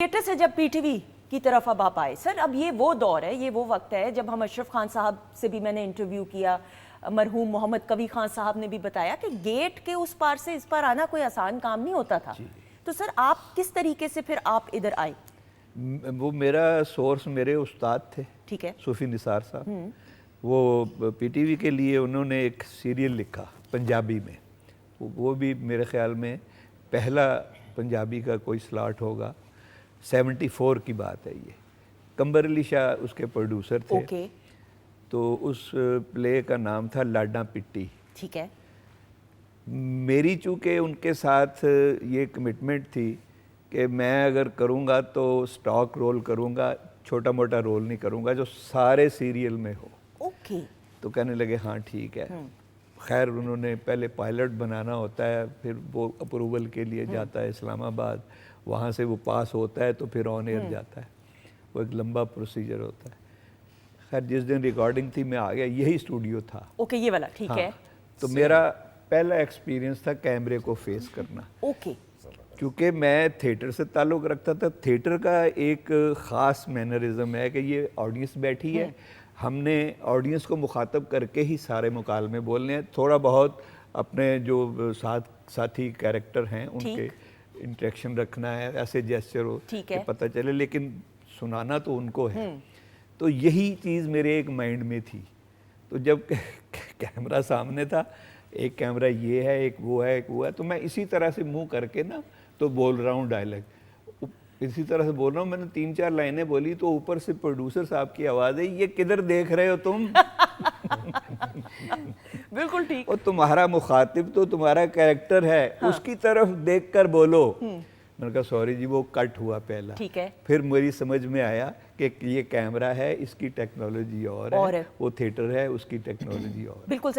Theatre से जब PTV की तरफ अब आप आए सर, अब ये वो दौर है, ये वो वक्त है जब हम अशरफ खान साहब से भी मैंने इंटरव्यू किया, मरहूम मोहम्मद कवी खान साहब ने भी बताया कि गेट के उस पार से इस पार आना कोई आसान काम नहीं होता था। तो सर आप किस तरीके से फिर आप इधर आए? वो मेरा सोर्स मेरे उस्ताद थे, ठीक है, सूफी निसार साहब। वो पीटीवी के लिए उन्होंने एक सीरियल लिखा पंजाबी में, वो भी मेरे ख्याल में पहला पंजाबी का कोई स्लॉट होगा। 74 की बात है ये। कंबर अली शाह उसके प्रोड्यूसर थे। ओके, तो उस प्ले का नाम था लाडा पिट्टी। ठीक है, मेरी चूँकि उनके साथ ये कमिटमेंट थी कि मैं अगर करूँगा तो स्टॉक रोल करूँगा, छोटा मोटा रोल नहीं करूँगा जो सारे सीरियल में हो। ओके, तो कहने लगे हाँ ठीक है। खैर उन्होंने पहले पायलट बनाना होता है, फिर वो अप्रूवल के लिए जाता है इस्लामाबाद, वहाँ से वो पास होता है तो फिर ऑन एयर जाता है। वो एक लंबा प्रोसीजर होता है। खैर जिस दिन रिकॉर्डिंग थी मैं आ गया, यही स्टूडियो था। ओके, ये वाला ठीक है। तो मेरा पहला एक्सपीरियंस था कैमरे को फेस करना। ओके, क्योंकि मैं थिएटर से ताल्लुक़ रखता था। थिएटर का एक ख़ास मैनरिज़म है कि ये ऑडियंस बैठी है, हमने ऑडियंस को मुखातब करके ही सारे मुकालमे बोलने हैं। थोड़ा बहुत अपने जो साथी कैरेक्टर हैं उनके इंटरेक्शन रखना है, ऐसे जेस्चर हो कि पता चले, लेकिन सुनाना तो उनको है। तो यही चीज़ मेरे एक माइंड में थी। तो जब कैमरा सामने था, एक कैमरा ये है, एक वो है, एक वो है, तो मैं इसी तरह से मुंह करके ना तो बोल रहा हूँ डायलॉग, इसी तरह से बोल रहा हूँ। मैंने 3-4 लाइनें बोली तो ऊपर से प्रोड्यूसर साहब की आवाज़ है, ये किधर देख रहे हो तुम? बिल्कुल ठीक। और तुम्हारा मुखातिब तो तुम्हारा कैरेक्टर है, उसकी तरफ देखकर बोलो। मैंने कहा सॉरी जी, वो कट हुआ पहला। ठीक है। फिर मेरी समझ में आया कि ये कैमरा है, इसकी टेक्नोलॉजी और है, वो थिएटर है, उसकी टेक्नोलॉजी और। बिल्कुल सही।